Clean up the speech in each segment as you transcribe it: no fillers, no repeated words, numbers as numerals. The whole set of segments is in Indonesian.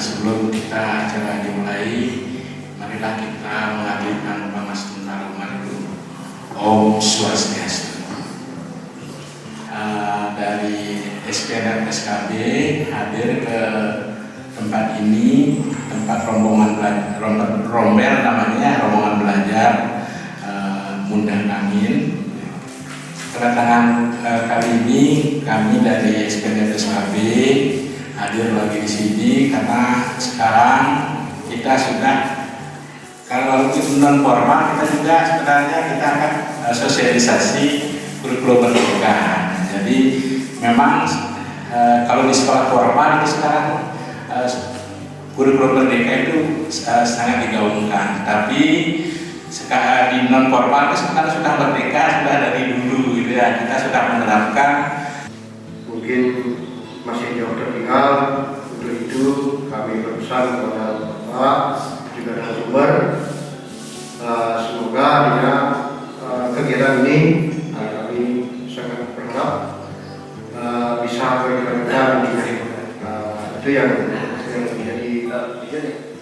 sebelum kita acara dimulai, marilah kita menghadirkan Bapak sebentar umat itu. Om Swastiastu. Dari SPN dan SKB hadir ke tempat ini, tempat rombel namanya, rombongan belajar Mundah Angin. Kedatangan kali ini kami dari SPN dan SKB hadir lagi di sini karena sekarang kita sudah, kalau itu non formal, kita juga sebenarnya kita akan sosialisasi kurikulum merdeka. Jadi memang kalau di sekolah formal itu sekarang kurikulum merdeka itu sangat digaungkan, tapi sekarang di non formal itu sekarang sudah merdeka, sudah dari dulu gitu ya, kita sudah menerapkan. Mungkin masih jauh tertinggal, untuk itu kami berpesan kepada Bapak juga narasumber, semoga dengan kegiatan ini kami sangat berharap bisa berjalan dengan itu yang menjadi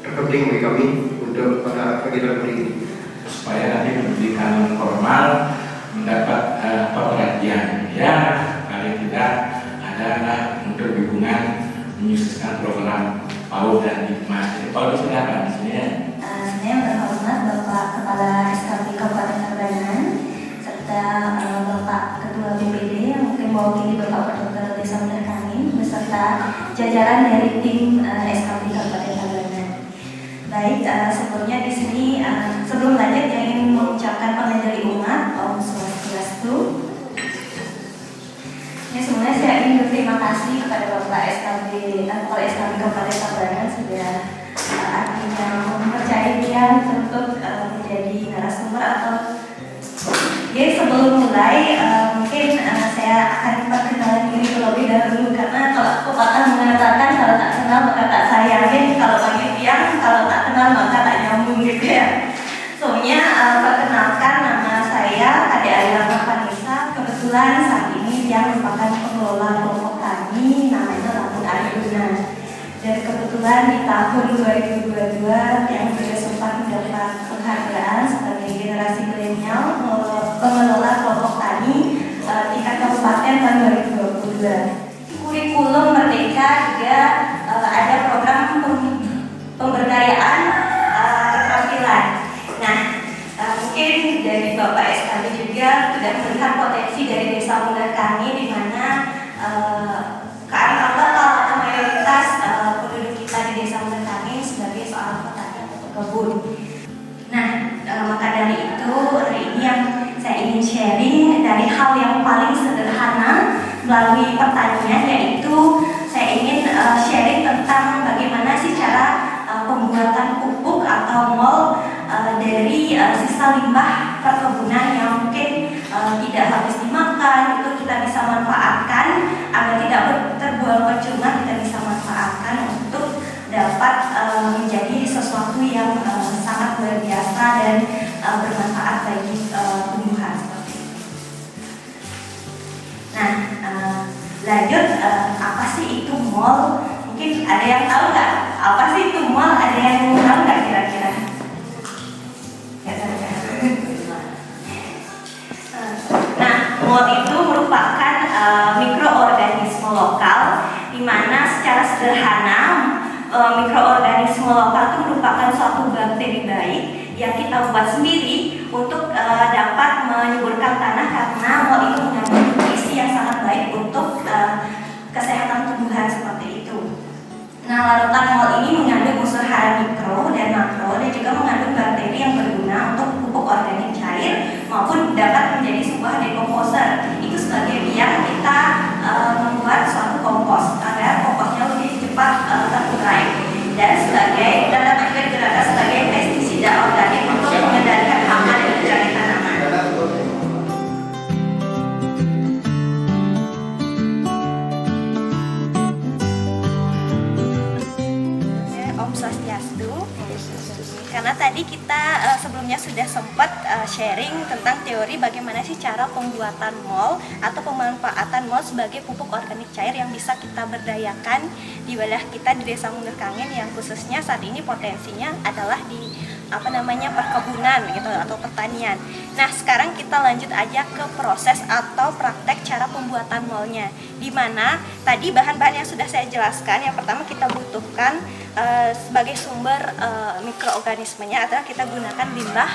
terpenting bagi kami untuk pada kegiatan ini, supaya nanti pendidikan formal mendapat perhatian ya, paling tidak adalah untuk hubungan menyukseskan program PAUD dan Hikmah. Jadi PAUD silakan di sini ya. Saya berhormat Bapak Kepala SKB Kabupaten Tabanan serta Bapak Ketua BPD yang mungkin mewakili Bapak Dr. Desa Mundah Angin beserta jajaran dari tim SKB Kabupaten Tabanan. Baik, sebelumnya di sini sebelum lanjut yang ingin mengucapkan pengajari umat Om Swastiastu. Ya, sebenarnya saya ingin berterima kasih kepada Bapak SKB, Kepala SKB Kabupaten Tabanan sudah artinya mempercayai dia untuk menjadi narasumber atau ya. Sebelum mulai mungkin saya akan perkenalan diri terlebih dahulu, karena kalau pepatah mengatakan kalau tak kenal maka tak sayangin, kalau bagi tiang kalau tak kenal maka tak nyambung gitu ya. Soalnya perkenalkan, nama saya Ade Aira Vanessa, kebetulan saat ini yang merupakan pengelola kelompok kami namanya Lampung Arjuna. Dan kebetulan di tahun 2022 yang sudah sempat mendapat penghargaan sebagai generasi milenial pengelola kelompok tani tingkat kabupaten tahun 2022. Kurikulum Merdeka juga ada program pemberdayaan keterampilan. Nah, mungkin dari Bapak SKB juga sudah melihat potensi dari Desa Mundah Angin, di mana kearifan lokal atau mayoritas penduduk kita di Desa Mundah Angin sebagai seorang petani atau pekebun. Nah, maka dari itu hari ini yang saya ingin sharing dari hal yang paling sederhana melalui pertanian, yaitu saya ingin sharing tentang bagaimana sih cara pembuatan pupuk atau mol dari sisa limbah perkebunan yang mungkin tidak habis dimakan, itu kita bisa manfaatkan agar tidak terbuang percuma, kita bisa manfaatkan untuk dapat menjadi sesuatu yang sangat luar biasa dan bermanfaat bagi tumbuhan seperti itu. Nah, lanjut, apa sih itu mol? Mungkin ada yang tahu nggak? Apa sih itu mol? Ada yang tahu nggak kira-kira? Nah, mol itu merupakan mikroorganisme lokal, di mana secara sederhana mikroorganisme lokal itu merupakan suatu bakteri baik yang kita buat sendiri untuk dapat menyuburkan tanah, karena mol itu mengandung nutrisi yang sangat baik untuk kesehatan tumbuhan seperti itu. Nah, larutan mol ini mengandung unsur hara mikro dan makro, dan juga mengandung bakteri yang berguna untuk pupuk organik cair maupun dapat menjadi sebuah dekomposer. Itu sebagai biang kita membuat suatu kompos agar komposnya lebih cepat terurai, dan dapat juga digunakan sebagai pestisida organik untuk mengendalikan hama dan penyakit tanaman. Om Swastiastu. karena tadi kita sebelumnya sudah sempat sharing tentang teori bagaimana sih cara pembuatan mol atau pemanfaatan mol sebagai pupuk organik cair yang bisa kita berdayakan di wilayah kita di Desa Mundur Kangen, yang khususnya saat ini potensinya adalah di perkebunan gitu atau pertanian. Nah, sekarang kita lanjut aja ke proses atau praktek cara pembuatan molnya, di mana tadi bahan-bahan yang sudah saya jelaskan. Yang pertama kita butuhkan sebagai sumber mikroorganismenya adalah kita gunakan limbah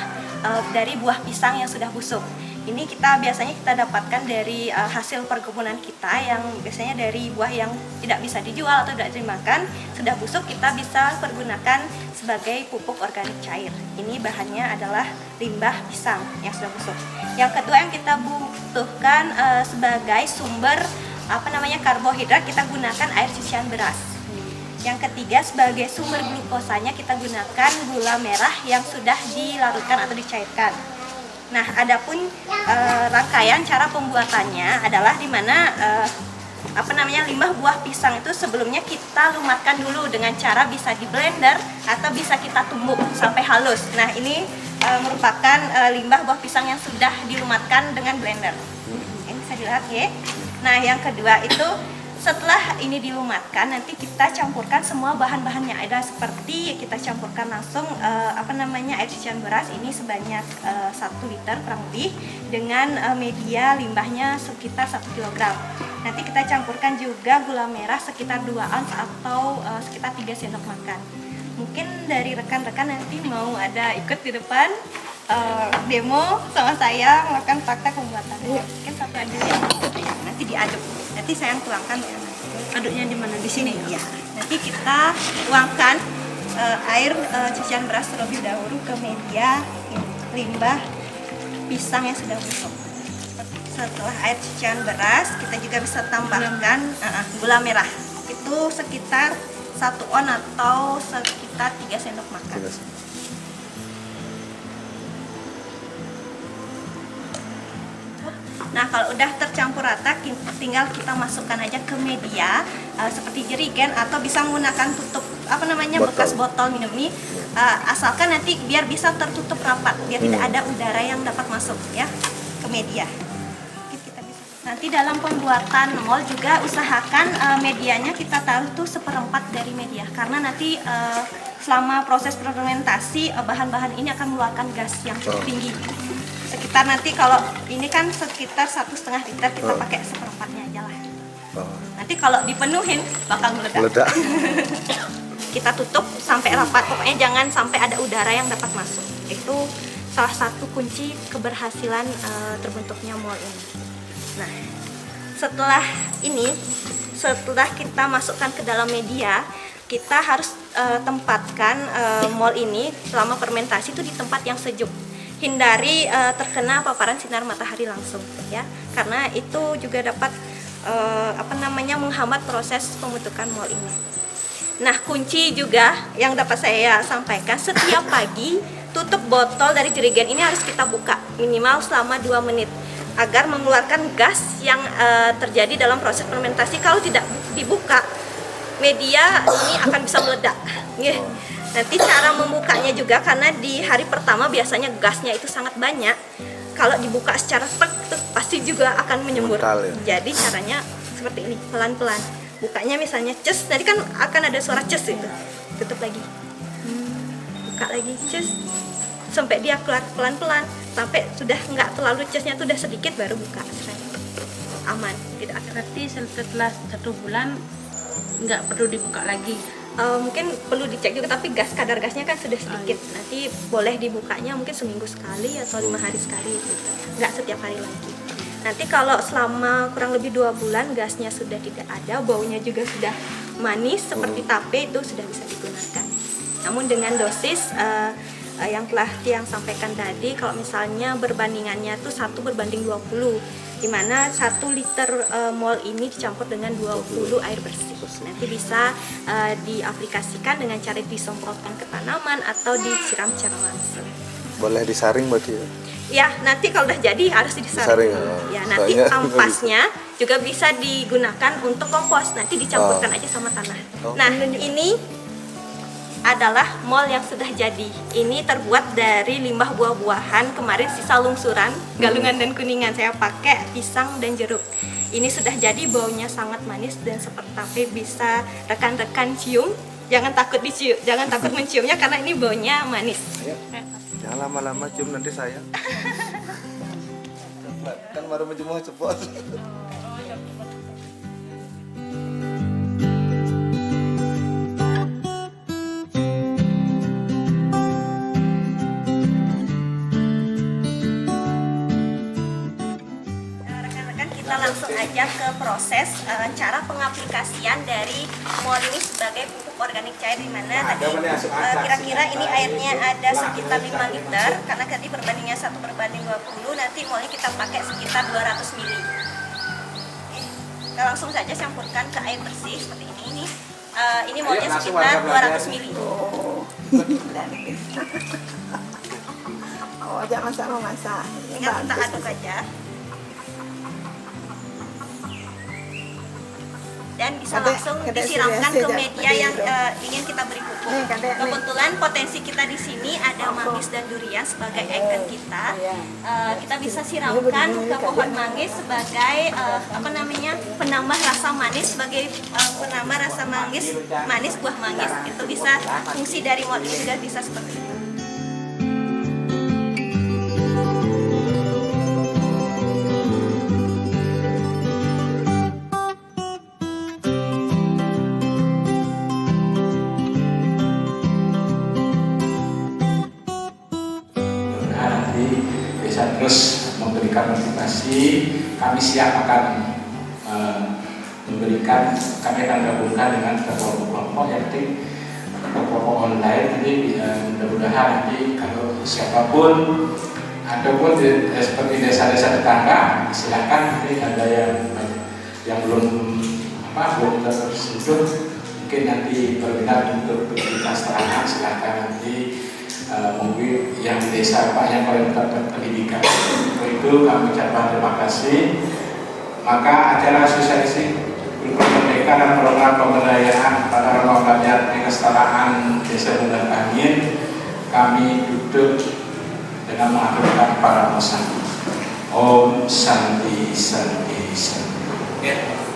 dari buah pisang yang sudah busuk. Ini biasanya kita dapatkan dari hasil perkebunan kita, yang biasanya dari buah yang tidak bisa dijual atau tidak dimakan, sudah busuk, kita bisa pergunakan sebagai pupuk organik cair. Ini bahannya adalah limbah pisang yang sudah busuk. Yang kedua yang kita butuhkan sebagai sumber karbohidrat, kita gunakan air cucian beras. Yang ketiga sebagai sumber glukosanya kita gunakan gula merah yang sudah dilarutkan atau dicairkan. Nah, adapun rangkaian cara pembuatannya adalah di mana limbah buah pisang itu sebelumnya kita lumatkan dulu dengan cara bisa di blender atau bisa kita tumbuk sampai halus. Nah, ini merupakan limbah buah pisang yang sudah dilumatkan dengan blender. Ini bisa dilihat ya. Nah, yang kedua itu setelah ini dilumatkan, nanti kita campurkan semua bahan-bahan yang ada, seperti kita campurkan langsung air cucian beras ini sebanyak 1 liter kurang lebih dengan media limbahnya sekitar 1 kg. Nanti kita campurkan juga gula merah sekitar 2 ounce atau sekitar 3 sendok makan. Mungkin dari rekan-rekan nanti mau ada ikut di depan demo sama saya melakukan praktek pembuatan. Mungkin satu aja ya. Nanti diaduk. Nanti saya yang tuangkan ya. Aduknya di mana? Di sini ya. Nanti kita tuangkan air cucian beras terlebih dahulu ke media limbah pisang yang sudah busuk. Setelah air cucian beras, kita juga bisa tambahkan gula merah. Itu sekitar 1 ounce atau sekitar 3 sendok makan. Nah, kalau udah tercampur rata, tinggal kita masukkan aja ke media seperti jerigen atau bisa menggunakan tutup bekas botol minum ini, asalkan nanti biar bisa tertutup rapat, biar tidak ada udara yang dapat masuk ya ke media. Nanti dalam pembuatan mol juga usahakan medianya kita taruh tuh 1/4 dari media, karena nanti selama proses fermentasi bahan-bahan ini akan mengeluarkan gas yang cukup tinggi. Sekitar nanti kalau ini kan sekitar 1,5 liter, kita pakai 1/4-nya aja lah. Nanti kalau dipenuhin bakal meledak. Kita tutup sampai rapat, pokoknya jangan sampai ada udara yang dapat masuk. Itu salah satu kunci keberhasilan terbentuknya mol ini. Nah, setelah kita masukkan ke dalam media, kita harus tempatkan mol ini selama fermentasi itu di tempat yang sejuk. Hindari terkena paparan sinar matahari langsung ya, karena itu juga dapat menghambat proses pembentukan mol ini. Nah, kunci juga yang dapat saya sampaikan, setiap pagi tutup botol dari jerigen ini harus kita buka minimal selama 2 menit agar mengeluarkan gas yang terjadi dalam proses fermentasi. Kalau tidak dibuka, media ini akan bisa meledak. Nanti cara membukanya juga, karena di hari pertama biasanya gasnya itu sangat banyak. Kalau dibuka secara pasti juga akan menyembur. Ya? Jadi caranya seperti ini, pelan-pelan. Bukanya misalnya ces, nanti kan akan ada suara ces itu. Tutup lagi. Buka lagi, ces. Sampai dia keluar pelan-pelan. Sampai sudah nggak terlalu cesnya itu udah sedikit, baru buka. Aman, tidak akan. Berarti setelah 1 bulan nggak perlu dibuka lagi. Mungkin perlu dicek juga, tapi kadar gasnya kan sudah sedikit. Nanti boleh dibukanya mungkin seminggu sekali atau 5 hari sekali gitu. Nggak setiap hari lagi. Nanti kalau selama kurang lebih 2 bulan gasnya sudah tidak ada, baunya juga sudah manis seperti tape, itu sudah bisa digunakan. Namun dengan dosis yang telah Tiang sampaikan tadi, kalau misalnya berbandingannya tuh 1/20, di mana 1 liter mol ini dicampur dengan 20 air bersih. Nanti bisa diaplikasikan dengan cara disemprotkan ke tanaman atau disiram secara langsung. Boleh disaring berarti ya? Ya, nanti kalau udah jadi harus disaring. Ya, nanti ampasnya juga bisa digunakan untuk kompos. Nanti dicampurkan aja sama tanah. Nah, ini adalah mall yang sudah jadi. Ini terbuat dari limbah buah-buahan. Kemarin sisa lungsuran, Galungan dan Kuningan saya pakai pisang dan jeruk. Ini sudah jadi, baunya sangat manis dan seperti bisa rekan-rekan cium. Jangan takut dicium, jangan takut menciumnya karena ini baunya manis. Jangan lama-lama cium nanti saya. Kan baru menjemur cepot. Kita langsung aja ke proses cara pengaplikasian dari mol ini sebagai pupuk organik cair, di mana tadi kira-kira ini airnya ada sekitar 5 liter karena tadi perbandingannya 1/20, nanti molnya kita pakai sekitar 200 ml. Kita langsung saja campurkan ke air bersih seperti ini. Ini molnya sekitar 200 ml. Oh, jangan sama masak. Tinggal kita aduk aja. Dan bisa langsung disiramkan ke media yang ingin kita beri pupuk. Kebetulan potensi kita di sini ada manggis dan durian sebagai ikon kita. Kita bisa siramkan ke pohon manggis sebagai penambah rasa manis, sebagai penambah rasa manis buah manggis. Itu bisa fungsi dari mol ini sudah bisa seperti itu. Bisa terus memberikan motivasi. Kami siap akan memberikan, kami akan gabungkan dengan kelompok-kelompok yang kelompok online. Jadi mudah-mudahan nanti kalau siapapun ataupun seperti desa-desa tetangga, silakan. Nanti ada yang belum tersentuh, mungkin nanti berminat untuk aktivitas terangkan, silakan nanti. Mungkin yang di desa Pak yang paling terpendidikan. Itu kami ucapkan terima kasih. Maka acara sosialisasi kurikulum merdeka dan program pemberdayaan pada rumah belajar kesetaraan Desa Bundar Angin kami tutup dengan mengaturkan para pesan. Om Santi Santi Santi.